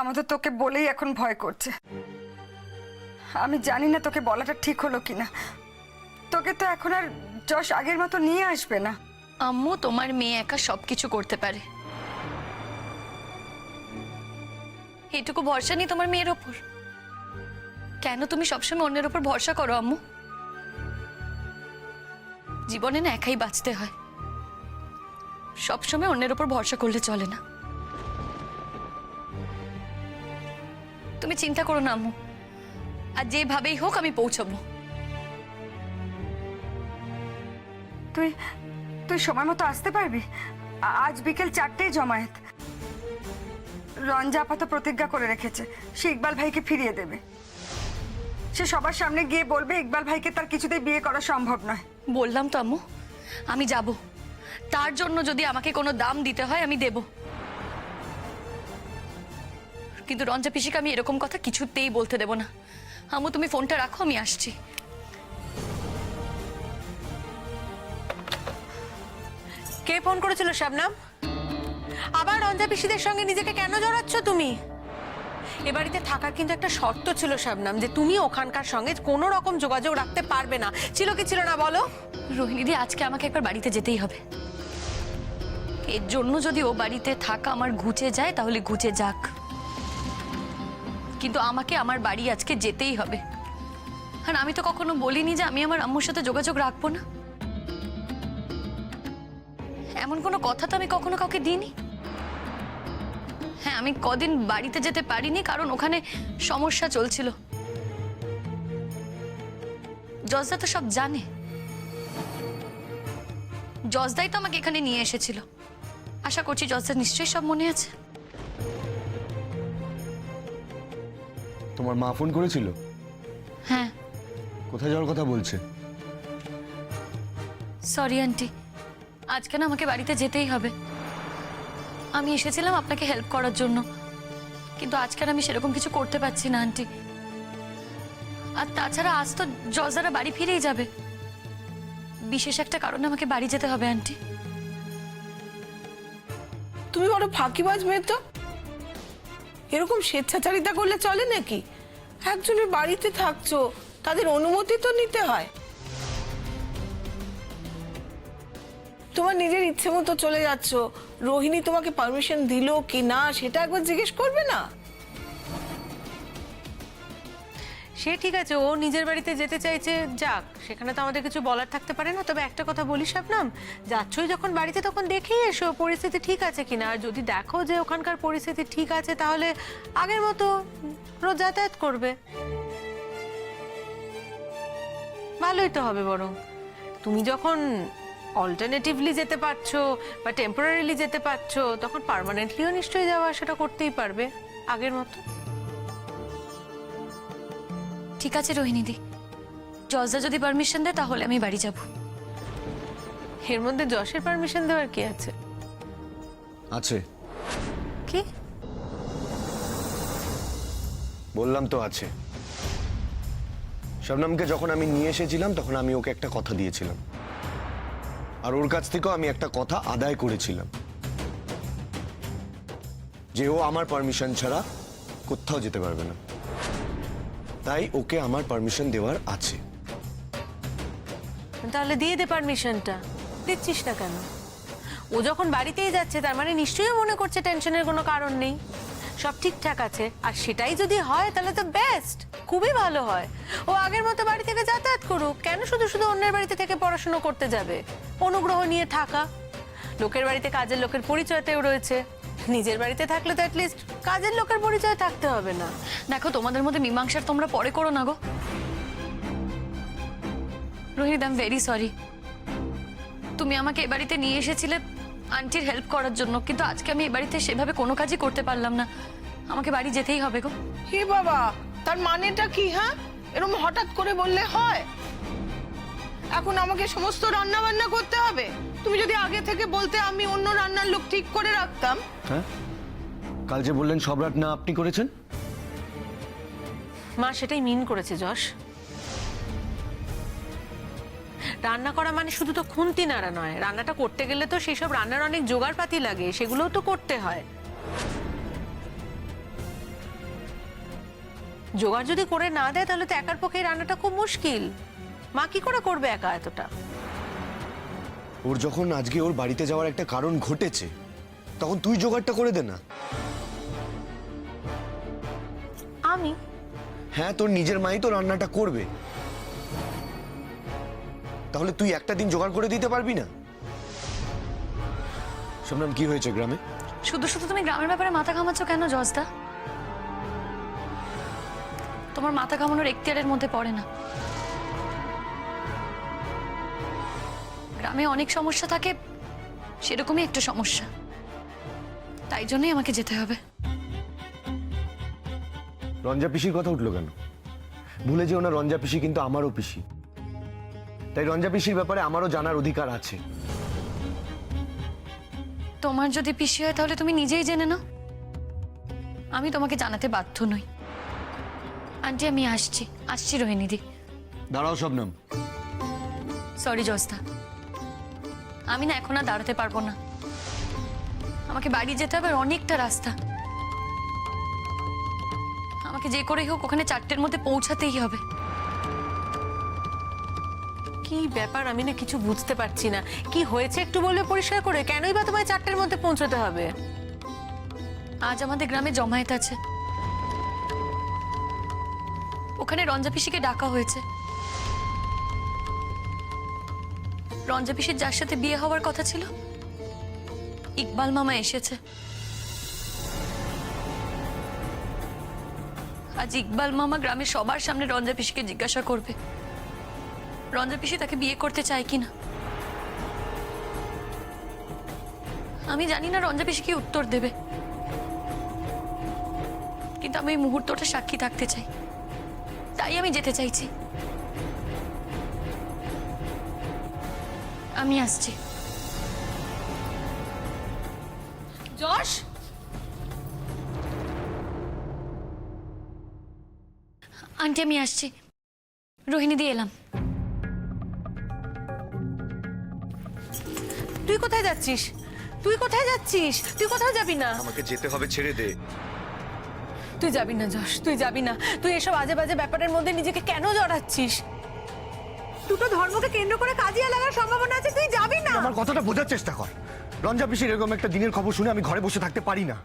আমার তো তোকে বলেই এখন ভয় করছে। আমি জানি না তোকে বলাটা ঠিক হলো কিনা। তোকে তো এখন আর যশ আগের মতো নিয়ে আসবে না। আম্মু, তোমার মেয়ে একা সবকিছু করতে পারে, এটুকু ভরসা নেই তোমার মেয়ের ওপর? কেন তুমি সবসময় অন্যের ওপর ভরসা করো আম্মু? জীবনে না একাই বাঁচতে হয়, সবসময় অন্যের ওপর ভরসা করলে চলে না। তুমি চিন্তা করো না আম্মু, আর যেভাবেই হোক আমি পৌঁছবো। তুই তুই সময় মতো আসতে পারবি? আজ বিকেল 4টেই জমায়েত। রঞ্জা আপাতত প্রতিজ্ঞা করে রেখেছে সে ইকবাল ভাইকে ফিরিয়ে দেবে। সে সবার সামনে গিয়ে বলবে ইকবাল ভাইকে তার কিছুতেই বিয়ে করা সম্ভব নয়। বললাম তো আম্মু, আমি যাব। তার জন্য যদি আমাকে কোনো দাম দিতে হয় আমি দেব, কিন্তু রঞ্জা পিসিকে আমি এরকম কথা কিছুতেই বলতে দেব না। আম্মু তুমি ফোনটা রাখো, আমি আসছি। কে ফোন করেছিল শবনম? আবার রঞ্জা পিসিদের সঙ্গে নিজেকে কেন জড়াচ্ছ তুমি? এ বাড়িতে থাকার কিন্তু একটা শর্ত ছিল শবনম, যে তুমি ওখানকার সঙ্গে কোনো রকম যোগাযোগ রাখতে পারবে না। ছিল কি ছিল না বলো? রোহিণীদি, আজকে আমাকে একবার বাড়িতে যেতেই হবে। এর জন্য যদি ও বাড়িতে থাকা আমার ঘুচে যায় তাহলে ঘুচে যাক, কিন্তু আমাকে আমার বাড়ি আজকে যেতেই হবে। আর আমি তো কখনো বলিনি যে আমি আমার আম্মুর সাথে যোগাযোগ রাখবো না। এমন কোনো কথা তো আমি কখনো কাউকে দিইনি। হ্যাঁ, আমি কদিন বাড়িতে যেতে পারিনি কারণ ওখানে সমস্যা চলছিল। জজদা তো সব জানে। জজদাই তো আমাকে এখানে নিয়ে এসেছিল। আশা করছি জজদার নিশ্চয়ই সব মনে আছে। তোমার মা ফোন করেছিল? হ্যাঁ। কোথায় যাওয়ার কথা বলছে? সরি আন্টি, আজকে না আমাকে বাড়িতে যেতেই হবে। আমি এসেছিলাম আপনাকে হেল্প করার জন্য, কিন্তু আজকে আমি সেরকম কিছু করতে পারছি না আন্টি। আর তাছাড়া আজ তো জজদারা বাড়ি ফিরেই যাবে। বিশেষ একটা কারণে আমাকে বাড়ি যেতে হবে আন্টি। তুমি বড় ফাঁকিবাজ মেয়ে তো। এরকম স্বেচ্ছাচারিতা করলে চলে নাকি? একজনের বাড়িতে থাকছো, তাদের অনুমতি তো নিতে হয়। তোমার নিজের ইচ্ছে মতো চলে যাচ্ছ, রোহিণী তোমাকে পারমিশন দিল কি না সেটা একবার জিজ্ঞেস করবে না? সে ঠিক আছে, ও নিজের বাড়িতে যেতে চাইছে, যাক, সেখানে তো আমাদের কিছু বলার থাকতে পারে না। তবে একটা কথা বলি শবনম, যাচ্ছই যখন বাড়িতে তখন দেখেই এসো পরিস্থিতি ঠিক আছে কিনা। আর যদি দেখো যে ওখানকার পরিস্থিতি ঠিক আছে তাহলে আগের মতো রোজ যাতায়াত করবে, ভালোই তো হবে। বরং তুমি যখন অল্টারনেটিভলি যেতে পারছো বা টেম্পোরারিলি যেতে পারছো, তখন পার্মানেন্টলিও নিশ্চয়ই যাওয়া সেটা করতেই পারবে আগের মতো। ঠিক আছে রোহিণীদি, জজদা যদি পারমিশন দেয় তাহলে আমি বাড়ি যাব। এর মধ্যে যশের পারমিশন দেওয়ার কি আছে? আছে। কি বললাম তো আছে। শবনমকে যখন আমি নিয়ে এসেছিলাম তখন আমি ওকে একটা কথা দিয়েছিলাম, আর ওর কাছ থেকেও আমি একটা কথা আদায় করেছিলাম, যে ও আমার পারমিশন ছাড়া কোথাও যেতে পারবে না। তাই ওকে আমার পারমিশন দেওয়ার আছে। তাহলে দিয়ে দে পারমিশনটা। দিচ্ছিস না কেন? ও যখন বাড়িতেই যাচ্ছে তার মানে নিশ্চয়ই মনে করছে টেনশনের কোনো কারণ নেই, সব ঠিকঠাক আছে। আর সেটাই যদি হয় তাহলে তো বেস্ট, খুবই ভালো হয়। ও আগের মতো বাড়ি থেকে যাতায়াত করুক, কেন শুধু শুধু অন্যের বাড়িতে থেকে পড়াশুনো করতে যাবে? অনুগ্রহ নিয়ে থাকা, লোকের বাড়িতে কাজের লোকের পরিচয়তেও রয়েছে। নিজের বাড়িতে থাকলে তো অ্যাটলিস্ট কাজের লোকের পরিচয় থাকতে হবে না? দেখো, তোমাদের মধ্যে মীমাংসার তোমরা পরে করো না গো। Rohit, I am very sorry. তুমি আমাকে এ বাড়িতে নিয়ে এসেছিলে আন্টির হেল্প করার জন্য, কিন্তু আজকে আমি এ বাড়িতে সেভাবে কোনো কাজই করতে পারলাম না। আমাকে বাড়ি যেতেই হবে গো। হে বাবা, তার মানেটা কি? হ্যাঁ, এরকম হঠাৎ করে বললে হয়? এখন আমাকে সমস্ত রান্না বান্না করতে হবে? তুমি যদি আগে থেকে বলতে আমি অন্য রান্নার লোক ঠিক করে রাখতাম। হ্যাঁ, কাল যে বললেন সব রান্না আপনি করেছেন। মা সেটাই মিন করেছে যশ। রান্না করা মানে শুধু তো খুন্তি নাড়া নয়, রান্নাটা করতে গেলে তো সেই সব রান্নার অনেক জোগাড়পাতি লাগে, সেগুলোও তো করতে হয়। জোগাড় যদি করে না দেয় তাহলে তো একার পক্ষে এই রান্নাটা খুব মুশকিল। মা কি করে করবে একা এতটা? ওর যখন আজকে ওর বাড়িতে যাওয়ার একটা কারণ ঘটেছে, তখন তুই জোগাড়টা করে দে না। আমি? হ্যাঁ, তোর নিজের মাই তো রান্নাটা করবে, তাহলে তুই একটা দিন জোগাড় করে দিতে পারবি না? শোনাম, কি হয়েছে গ্রামে? শুধু শুধু তুমি গ্রামের ব্যাপারে মাথা ঘামাচ্ছ কেন জজদা? তোমার মাথা ঘামানোর এখতিয়ারের মধ্যে পড়ে না। গ্রামে অনেক সমস্যা থাকে, সেরকমই একটা সমস্যা, তাই জন্যই আমাকে যেতে হবে। রঞ্জা পিসির কথা উঠলো কেন? ভুলে যেও না, রঞ্জা পিসি কিন্তু আমারও পিসি, তাই রঞ্জা পিসির ব্যাপারে আমারও জানার অধিকার আছে। তোমার যদি পিসি হয় তাহলে তুমি নিজেই জেনে নাও, আমি তোমাকে জানাতে বাধ্য নই। আন্টি আমি আসছি রোহিণীদি। দাঁড়াও শবনম। সরি জজদা, আমি না এখন আর দাঁড়াতে পারবো না। আমাকে বাড়ি যেতে হবে, আর অনেকটা রাস্তা। আমাকে যে করেই হোক ওখানে 4টের মধ্যে পৌঁছাতেই হবে। কি ব্যাপার, আমি না কিছু বুঝতে পারছি না। কি হয়েছে একটু বলবে পরিষ্কার করে? কেনই বা তোমায় 4টের মধ্যে পৌঁছতে হবে? আজ আমাদের গ্রামে জমায়েত আছে, ওখানে রঞ্জা পিসিকে ডাকা হয়েছে। রঞ্জা পিসির যার সাথে বিয়ে হওয়ার কথা ছিল, ইকবাল মামা এসেছে। আজ ইকবাল মামা গ্রামের সবার সামনে রঞ্জা পিসিকে জিজ্ঞাসা করবে রঞ্জা পিসি তাকে বিয়ে করতে চায় কিনা। আমি জানি না রঞ্জা পিসি কি উত্তর দেবে, কিন্তু আমি এই মুহূর্তটা সাক্ষী থাকতে চাই, তাই আমি যেতে চাইছি। আমি আসছি। যশ, আন্টি আমি আসছি, রোহিণী দিয়ে এলাম। তুই কোথায় যাচ্ছিস? তুই কোথায় যাচ্ছিস? তুই কোথাও যাবি না। আমাকে যেতে হবে, ছেড়ে দে। তুই যাবি না যশ, তুই যাবি না। তুই এসব আজে বাজে ব্যাপারের মধ্যে নিজেকে কেন জড়াচ্ছিস? দুটো ধর্মকে কেন্দ্র করে কাজিয়া লাগার সম্ভাবনা আছে, তুই যাবি না। আমার কথাটা বোঝার চেষ্টা কর। রঞ্জা পিসির এরকম একটা দিনের খবর শুনে আমি ঘরে বসে থাকতে পারি না।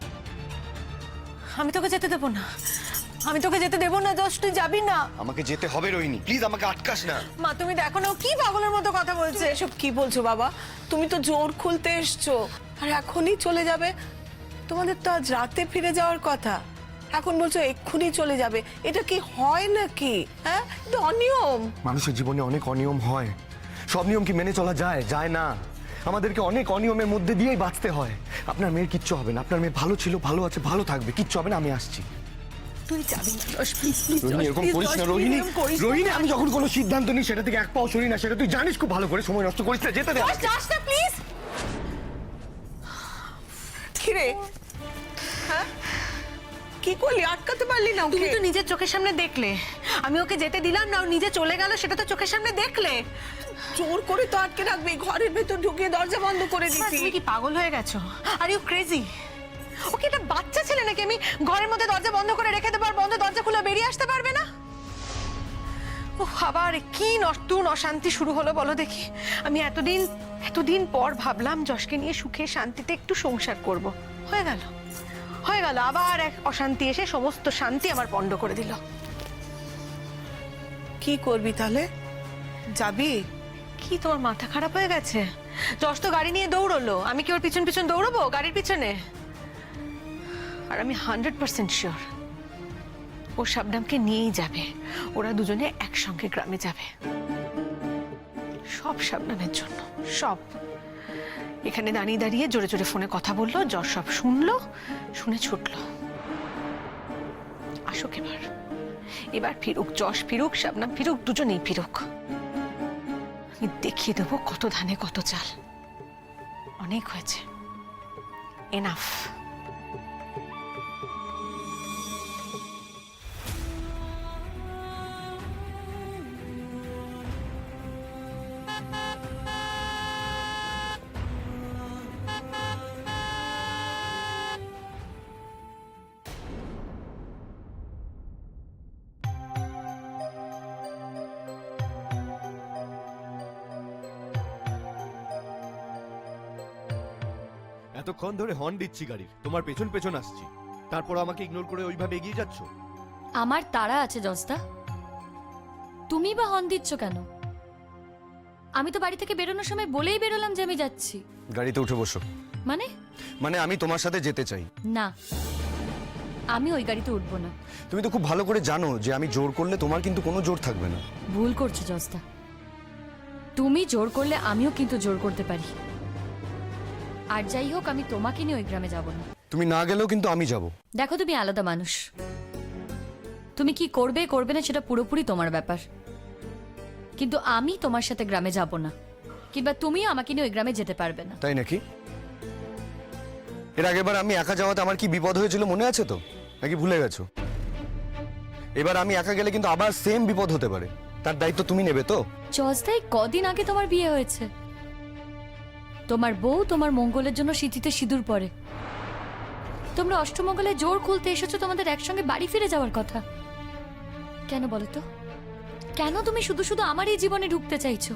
আমি তোকে যেতে দেবো না, আমি তোকে যেতে দেবো না যশ, তুই যাবি না। আমাকে যেতে হবে রোহিণী, প্লিজ আমাকে আটকাস না। মা তুমি দেখো না ও কি পাগলের মতো কথা বলছে। এসব কি বলছো বাবা? তুমি তো জোর খুলতে এসছো, আর এখনই চলে যাবে? তোমাদের তো আজ রাতে ফিরে যাওয়ার কথা, এখন বলছো এক্ষুনি চলে যাবে। এটা কি হয় নাকি? হ্যাঁ, এটা অনিয়ম। মানুষের জীবনে অনেক অনিয়ম হয়, সব নিয়ম কি মেনে চলা যায়? যায় না। আমাদেরকে অনেক অনিয়মের মধ্যে দিয়েই বাঁচতে হয়। আপনার মেয়ের কিচ্ছু হবে না, আপনার মেয়ে ভালো ছিল, ভালো আছে, ভালো থাকবে, কিচ্ছু হবে না। আমি আসছি। তুই যাবি না যশ, প্লিজ প্লিজ রোহিণী, এরকম করিস না রোহিণী। রোহিণী, আমি যখন কোনো সিদ্ধান্ত নিই সেটা থেকে এক পাও সরি না, সেটা তুই জানিস খুব ভালো করে। সময় নষ্ট করিস না, যেতে দে আমাকে। যাস না প্লিজ। কিরে, হ্যাঁ কি করলি? আটকাতে পারলি না তুমি ওকে? তো নিজের চোখের সামনে দেখলে আমি ওকে যেতে দিলাম না, ও নিজে চলে গেল, সেটা তো চোখের সামনে দেখলে। জোর করে তো আটকে রাখবি, ঘরের ভেতর ঢুকিয়ে দরজা বন্ধ করে মা, দিতি। তুমি কি পাগল হয়ে গেছো? Are you crazy? ও কি একটা বাচ্চা ছেলে নাকি? আমি ঘরের মধ্যে দরজা বন্ধ করে রেখে দেবো আর বন্ধ দরজা খুলে বেরিয়ে আসতে পারবে না? ও আবার কি নতুন অশান্তি শুরু হলো বলো দেখি। আমি এতদিন পর ভাবলাম যশকে নিয়ে সুখে শান্তিতে একটু সংসার করব, হয়ে গেল আবার এক অশান্তি এসে সমস্ত শান্তি আমার পণ্ড করে দিল। কি করবি তাহলে? যাবি? কি তোমার মাথা খারাপ হয়ে গেছে? যশ তো গাড়ি নিয়ে দৌড়লো, আমি কি ওর পিছন পিছন দৌড়বো গাড়ির পিছনে? আর আমি 100% শিওর ও শবনমকে নিয়েই যাবে, ওরা দুজনে একসঙ্গে গ্রামে যাবে। সব শবনমের জন্য, সব। এখানে দাঁড়িয়ে দাঁড়িয়ে জোরে জোরে ফোনে কথা বললো, যশ সব শুনলো, শুনে ছুটলো। আসুক এবার ফিরুক, যশ ফিরুক, শবনম ফিরুক, দুজনেই ফিরুক। আমি দেখিয়ে দেবো কত ধানে কত চাল। অনেক হয়েছে, এনাফ। এতক্ষণ ধরে হর্ন দিচ্ছি গাড়ির, তোমার পেছন পেছন আসছি, তারপর আমাকে ইগনোর করে ওইভাবে এগিয়ে যাচ্ছ। আমার তাড়া আছে জজদা, তুমি বা হর্ন দিচ্ছ কেন? আমি তো বাড়ি থেকে বেরোনোর সময় বলেই বেরোলাম যে আমি যাচ্ছি। গাড়িতে উঠে বসো। মানে? মানে আমি তোমার সাথে যেতে চাই। না, আমি ওই গাড়িতে উঠবো না। তুমি তো খুব ভালো করে জানো যে আমি জোর করলে তোমার কিন্তু কোনো জোর থাকবে না। ভুল করছো জজদা, তুমি জোর করলে আমিও কিন্তু জোর করতে পারি। আর যাই হোক, আমি তোমাকে নিয়ে ওই গ্রামে যাব না। তুমি না গেলেও কিন্তু আমি যাব। দেখো, তুমি আলাদা মানুষ, তুমি কি করবে করবে না সেটা পুরোপুরি তোমার ব্যাপার, কিন্তু আমি তোমার সাথে গ্রামে যাব না, কিংবা তুমিও আমাকে নিয়ে ওই গ্রামে যেতে পারবে না। তাই নাকি? এর আগেবার আমি একা যাওয়াতে আমার কি বিপদ হয়েছিল মনে আছে তো, নাকি ভুলে গেছো? এবার আমি একা গেলে কিন্তু আবার সেম বিপদ হতে পারে, তার দায়িত্ব তুমি নেবে তো? জজদাই, কদিন আগে তোমার বিয়ে হয়েছে, তোমার বউ তোমার মঙ্গলের জন্য সিঁথিতে সিঁদুর পরে, তোমরা অষ্টমঙ্গলে জোর খুলতে এসেছো তোমাদের একসঙ্গে বাড়ি ফিরে যাওয়ার কথা। কেন বলো তো, কেন তুমি শুধু শুধু আমার এই জীবনে ঢুকতে চাইছো?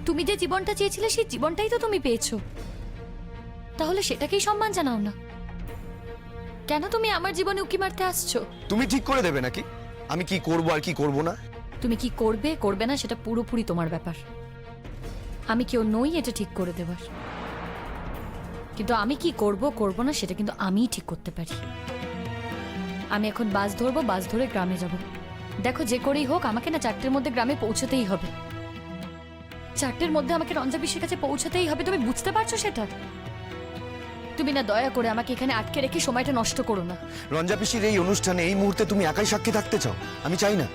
তুমি যে জীবনটা চেয়েছিলে সেই জীবনটাই তো তুমি পেয়েছো, তাহলে সেটাকেই সম্মান জানাও না। কেন তুমি আমার জীবনে উকি মারতে আসছো? তুমি ঠিক করে দেবে নাকি আমি কি করব আর কি করব না? তুমি কি করবে করবে না সেটা পুরোপুরি তোমার ব্যাপার, আমি কেউ নই এটা ঠিক করে দেবার। কিন্তু আমি কি করব করব না সেটা কিন্তু আমিই ঠিক করতে পারি। আমি এখন বাস ধরবো, বাস ধরে গ্রামে যাব। দেখো, যে করেই হোক আমাকে না 4টের মধ্যে গ্রামে পৌঁছতেই হবে। 4টের মধ্যে আমাকে রঞ্জা পিসির কাছে পৌঁছতেই হবে, তুমি বুঝতে পারছো সেটা? তুমি না দয়া করে আমাকে এখানে আটকে রেখে সময়টা নষ্ট করো না। রঞ্জা পিসির এই অনুষ্ঠানে এই মুহূর্তে তুমি একাই সাক্ষী থাকতে চাও? আমি চাই না।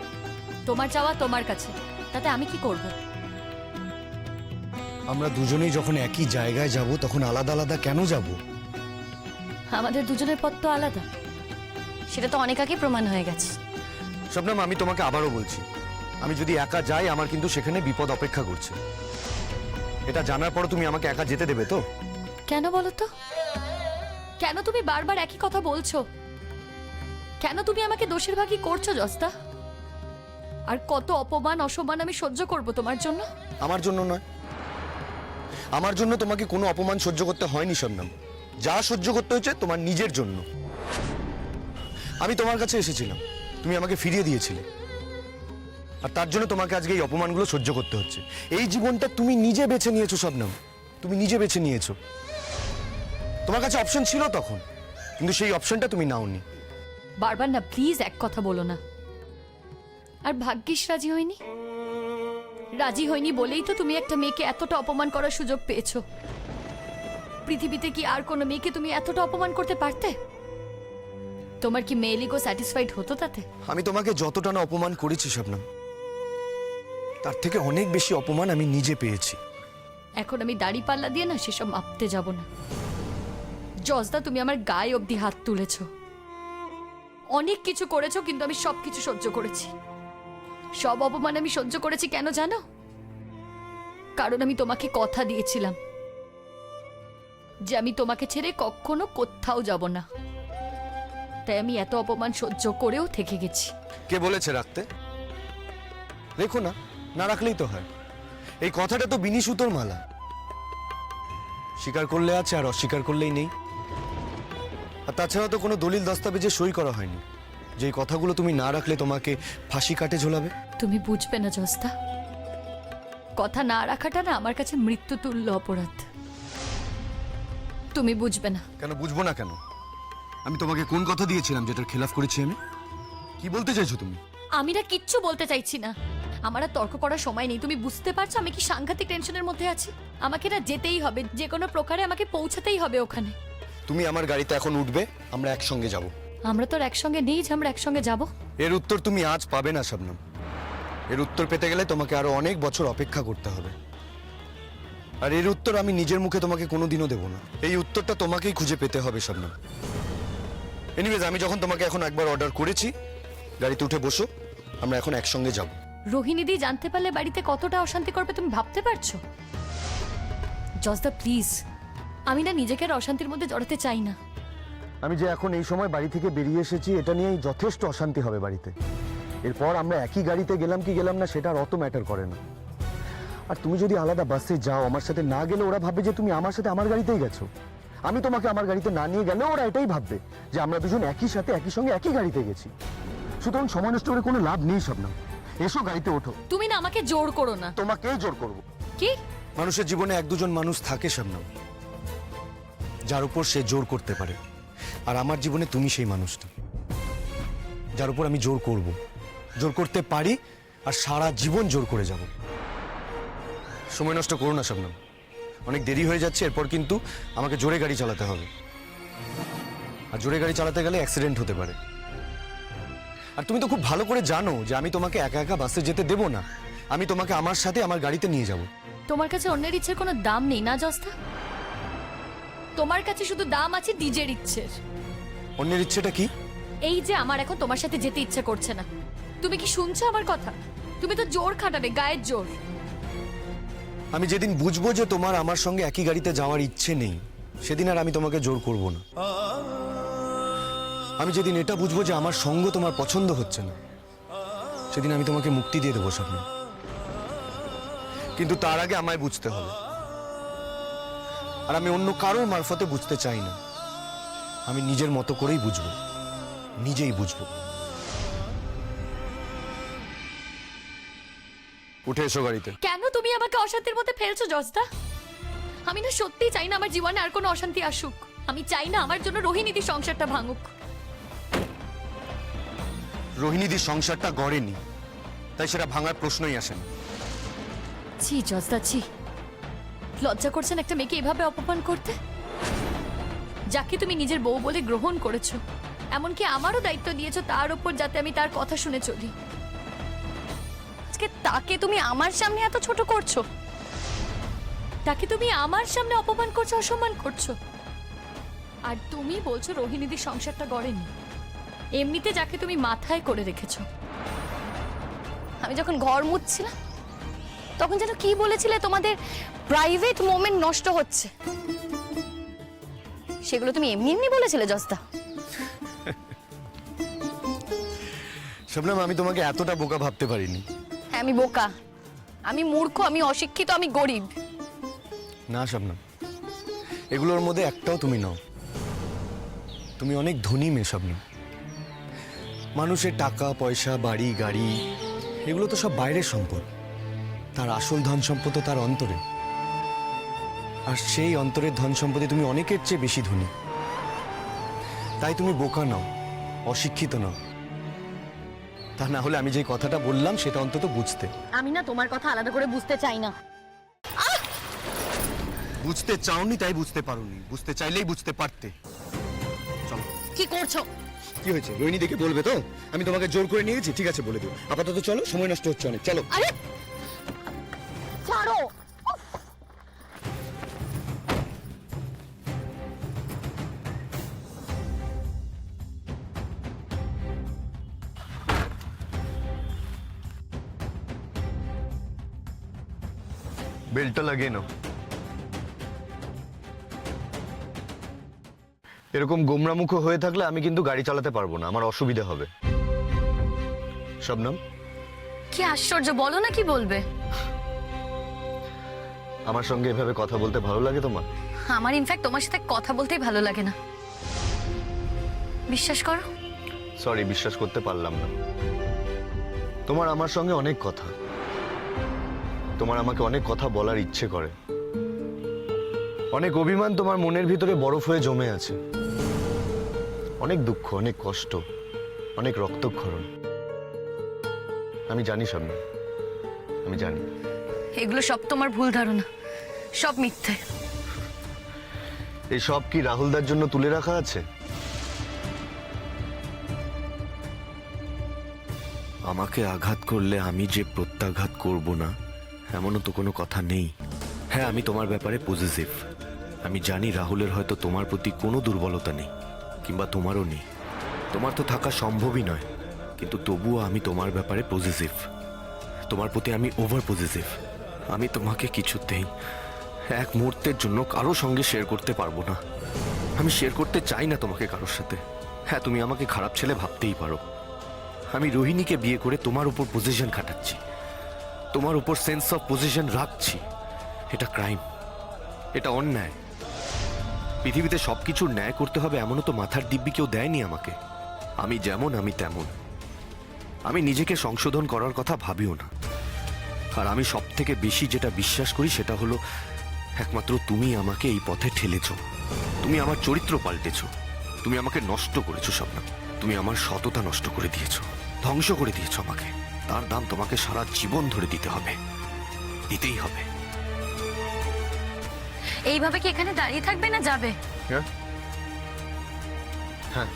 তোমার চাওয়া তোমার কাছে, তাতে আমি কি করব? আমরা দুজনেই যখন একই জায়গায় যাব তখন আলাদা আলাদা কেন যাব? আমাদের দুজনের পথ তো আলাদা, সেটা তো অনেক আগে প্রমাণ হয়ে গেছে। শবনম, আমি তোমাকে আবারও বলছি, আমি যদি একা যাই আমার কিন্তু সেখানে বিপদ অপেক্ষা করছে। এটা জানার পর তুমি আমাকে একা যেতে দেবে তো? কেন বলো তো, কেন তুমি বারবার একই কথা বলছো? কেন তুমি আমাকে দোষের ভাগী করছো জস্তা? আর কত অপমান অসম্মান আমি সহ্য করব তোমার জন্য? আমার জন্য নয়, আমার জন্য তোমাকে কোনো অপমান সহ্য করতে হয়নি শবনম। যা সহ্য করতে হয়েছে তোমার নিজের জন্য। আমি তোমার কাছে এসেছিলাম, তুমি আমাকে ফিরিয়ে দিয়েছিলে, আর তার জন্য তোমাকে আজকে এই অপমানগুলো সহ্য করতে হচ্ছে। এই জীবনটা তুমি নিজে বেছে নিয়েছো শবনম, তুমি নিজে বেছে নিয়েছো। তোমার কাছে অপশন ছিল তখন, কিন্তু সেই অপশনটা তুমি নাওনি। বারবার না প্লিজ এক কথা বলো না। আর ভাগ্যিস রাজি হয়নি, রাজি হয়নি বলেই তো তুমি একটা মেয়েকে এতটা অপমান করার সুযোগ পেয়েছো। পৃথিবীতে কি আর কোনো মেয়েকে তুমি এতটা অপমান করতে পারতে? তোমার কি মেয়েলিগো স্যাটিসফাইড হতো তাতে? আমি তোমাকে যতটা না অপমান করেছি শবনম, তার থেকে অনেক বেশি অপমান আমি নিজে পেয়েছি। এখন আমি দাড়ি পাল্লা দিয়ে না সেসব মাপতে যাব না। জজদা, তুমি আমার গায়ে অবধি হাত তুলেছো, অনেক কিছু করেছো, কিন্তু আমি সবকিছু সহ্য করেছি। সব অপমান আমি সহ্য করেছি কেন জানো? কারণ আমি তোমাকে কথা দিয়েছিলাম যে আমি তোমাকে ছেড়ে কখনো কোথাও যাব না। তাই আমি এত অপমান সহ্য করেও থেকে গেছি। কে বলেছে রাখতে? দেখো না, না রাখলেই তো হয়। এই কথাটা তো বিনি সুতোর মালা, স্বীকার করলে আছে আর অস্বীকার করলেই নেই। আর তাছাড়া তো কোনো দলিল দস্তাবেজে সই করা হয়নি যে এই কথাগুলো তুমি না রাখলে তোমাকে ফাঁসি কাটে ঝোলাবে। তুমি বুঝবে না জস্তা, কথা না রাখাটা না আমার কাছে মৃত্যুতুল্য অপরাধ। তুমি বুঝবে না। কেন বুঝবো না কেন? আমি তোমাকে কোন কথা দিয়েছিলাম যেটার খেলাফ করেছি আমি? কি বলতে চাইছো তুমি? আমি না কিচ্ছু বলতে চাইছি না, আমার আর তর্ক করার সময় নেই। তুমি বুঝতে পারছো আমি কি সাংঘাতিক টেনশনের মধ্যে আছি? আমাকে না যেতেই হবে, যে কোনো প্রকারে আমাকে পৌঁছাতেই হবে ওখানে। তুমি আমার গাড়িতে এখন উঠবে, আমরা একসঙ্গে যাব। আমরা তো আর একসঙ্গে নেই যে আমরা একসঙ্গে যাব। এর উত্তর তুমি আজ পাবে না শবনম। এর উত্তর পেতে গেলে তোমাকে আরো অনেক বছর অপেক্ষা করতে হবে। আর এর উত্তর আমি নিজের মুখে তোমাকে কোনোদিনও দেব না। এই উত্তরটা তোমাকেই খুঁজে পেতে হবে শবনম। এনিওয়েজ, আমি যখন তোমাকে এখন একবার অর্ডার করেছি, গাড়িতে উঠে বসো, আমরা এখন একসঙ্গে যাব। রোহিণীদি জানতে পারলে বাড়িতে কতটা অশান্তি করবে তুমি ভাবতে পারছো? জজদা প্লিজ, আমি না নিজেকে আর অশান্তির মধ্যে জড়াতে চাই না। আমি যে এখন এই সময় বাড়ি থেকে বেরিয়ে এসেছি এটা নিয়েই যথেষ্ট অশান্তি হবে বাড়িতে। এরপর আমরা একই গাড়িতে গেলাম কি গেলাম না সেটা আর অত ম্যাটার করে না। আর তুমি যদি আলাদা বাসে যাও আমার সাথে না গেলে ওরা ভাববে যে তুমি আমার সাথে আমার গাড়িতেই গেছো। আমি তোমাকে আমার গাড়িতে না নিয়ে গেলে ওরা এটাই ভাববে যে আমরা দুজন একই সাথে একই সঙ্গে একই গাড়িতে গেছি। সুতরাং সময় নষ্ট করে কোনো লাভ নেই শবনম। এসো গাড়িতে ওঠো। তুমি না আমাকে জোর করো না। তোমাকেই জোর করবো। কি? মানুষের জীবনে এক দুজন মানুষ থাকে শবনম, যার উপর সে জোর করতে পারে। আর আমার জীবনে তুমি সেই মানুষটা যার উপর আমি জোর করব, জোর করতে পারি, আর সারা জীবন জোর করে যাব। সময় নষ্ট করো না শবনম, অনেক দেরি হয়ে যাচ্ছে। এরপর কিন্তু আমাকে জোরে গাড়ি চালাতে হবে, আর জোরে গাড়ি চালাতে গেলে অ্যাক্সিডেন্ট হতে পারে। আর তুমি তো খুব ভালো করে জানো যে আমি তোমাকে একা একা বাসে যেতে দেব না। আমি তোমাকে আমার সাথে আমার গাড়িতে নিয়ে যাব। তোমার কাছে অন্যের ইচ্ছের কোনো দাম নেই না জস্তা? তোমার কাছে শুধু দাম আছে নিজের ইচ্ছের। অন্যের ইচ্ছেটা কি? এই যে আমার এখন তোমার সাথে যেতে ইচ্ছে করছে না। তুমি কি শুনছো আমার কথা? তুমি তো জোর খাটাবে, গায়ের জোর। আমি যেদিন বুঝবো যে তোমার আমার সঙ্গে একই গাড়িতে যাওয়ার ইচ্ছে নেই, সেদিন আর আমি তোমাকে জোর করব না। আমি যেদিন এটা বুঝবো যে আমার সঙ্গ তোমার পছন্দ হচ্ছে না, সেদিন আমি তোমাকে মুক্তি দিয়ে দেবো শবনম। কিন্তু তার আগে আমায় বুঝতে হবে, আর আমি অন্য কারোর মারফতে বুঝতে চাই না। আমি নিজের মতো করেই বুঝবো, নিজেই বুঝবো। উঠে এসো গাড়িতে। কেন তুমি আমাকে অশান্তির মধ্যে ফেলছো জস্তা? আমি না সত্যিই চাই না আমার জীবনে আর কোনো অশান্তি আসুক। আমি চাই না আমার জন্য রোহিণীদির সংসারটা ভাঙুক। রোহিণীদির সংসারটা গড়েনি, তাই সেটা ভাঙার প্রশ্নই আসে না। ছি জস্তা ছি, লজ্জা করছেন একটা মেয়েকে এভাবে অপমান করতে, যাকে তুমি নিজের বউ বলে গ্রহণ করেছো। এমনকি আমারও দায়িত্ব দিয়েছো তার উপর, যাতে আমি তার কথা শুনে চলি। আজকে তাকে তুমি আমার সামনে এত ছোট করছো, তাকে তুমি আমার সামনে অপমান করছো, অসম্মান করছো। আর তুমি বলছো রোহিণীদির সংসারটা গড়েনি। এমনিতে যাকে তুমি মাথায় করে রেখেছো। আমি যখন ঘর মুছছিলাম তখন যেন কি বলেছিলে, তোমাদের প্রাইভেট মোমেন্ট নষ্ট হচ্ছে। সেগুলো তুমি এমনি এমনি বলেছিলে জস্তা? শবনম, আমি তোমাকে এতটা বোকা ভাবতে পারিনি। হ্যাঁ, আমি বোকা, আমি মূর্খ, আমি অশিক্ষিত, আমি গরিব। না শবনম, এগুলোর মধ্যে একটাও তুমি নাও। তুমি অনেক ধনী মেয়ে শবনম। মানুষের টাকা পয়সা, বাড়ি গাড়ি, এগুলো তো সব বাইরের সম্পদ। তার আসল ধন সম্পদ তো তার অন্তরে। আর সেই অন্তরের ধন সম্পদে তুমি অনেকের চেয়ে বেশি ধনী। তাই তুমি বোকা নাও, অশিক্ষিত নাও। তা না হলে আমি যে কথাটা বললাম সেটা অন্তত বুঝতে। আমি না তোমার কথা আলাদা করে বুঝতে চাই না। বুঝতে চাওনি তাই বুঝতে পারোনি, বুঝতে চাইলেই বুঝতে পারতে। চলো। কি করছো? কি হয়েছে? রোহিণী দেখে বলবে তো আমি তোমাকে জোর করে নিয়ে গেছি? ঠিক আছে, বলে দিও। আপাতত চলো, সময় নষ্ট হচ্ছে অনেক। চলো। আরে ছাড়ো। বেল্টটা লাগিয়ে নাও। এরকম গোমরামুখ হয়ে থাকলে আমি কিন্তু গাড়ি চালাতে পারবো না, আমার অসুবিধা হবে। শবনম, কি আশ্চর্য, বলো না কি বলবে। আমার সঙ্গে এভাবে কথা বলতে ভালো লাগে তোমার? আমার ইনফ্যাক্ট তোমার সাথে কথা বলতেই ভালো লাগে না, বিশ্বাস করো। সরি, বিশ্বাস করতে পারলাম না। তোমার আমার সঙ্গে অনেক কথা, তোমার আমাকে অনেক কথা বলার ইচ্ছে করে। অনেক অভিমান তোমার মনের ভিতরে বরফ হয়ে জমে আছে। অনেক দুঃখ, অনেক কষ্ট, অনেক রক্তক্ষরণ। আমি জানি শবনম, আমি জানি। এগুলো সব তোমার ভুল ধারণা, সব মিথ্যে। এই সব কি রাহুলদার জন্য তুলে রাখা আছে? আমাকে আঘাত করলে আমি যে প্রত্যাঘাত করব না, এমনও তো কোনো কথা নেই। হ্যাঁ, আমি তোমার ব্যাপারে পজিটিভ। আমি জানি রাহুলের হয়তো তোমার প্রতি কোনো দুর্বলতা নেই, কিংবা তোমারও নেই। তোমার তো থাকা সম্ভবই নয়, কিন্তু তবুও আমি তোমার ব্যাপারে পজিটিভ। তোমার প্রতি আমি ওভার পজিটিভ। আমি তোমাকে কিছুতেই এক মুহূর্তের জন্য কারোর সঙ্গে শেয়ার করতে পারবো না। আমি শেয়ার করতে চাই না তোমাকে কারোর সাথে। হ্যাঁ, তুমি আমাকে খারাপ ছেলে ভাবতেই পারো। আমি রোহিণীকে বিয়ে করে তোমার উপর পজিশন খাটাচ্ছি। তোমার উপর সেন্স অফ পজিশন রাখছি, এটা ক্রাইম, এটা অন্যায়। পৃথিবীতে সবকিছুর ন্যায় করতে হবে এমনও তো মাথার দিব্যি কেউ দেয়নি আমাকে। আমি যেমন আমি তেমন। আমি নিজেকে সংশোধন করার কথা ভাবিও না। আর আমি সব থেকে বেশি যেটা বিশ্বাস করি সেটা হলো একমাত্র তুমি আমাকে এই পথে ঠেলেছো। তুমি আমার চরিত্র পাল্টেছো। তুমি আমাকে নষ্ট করেছো শবনম। তুমি আমার সততা নষ্ট করে দিয়েছো, ধ্বংস করে দিয়েছো আমাকে। তার দাম তোমাকে সারা জীবন ধরে দিতে হবে, দিতেই হবে। এইভাবে কি এখানে দাঁড়িয়ে থাকবে না যাবে? হ্যাঁ হ্যাঁ,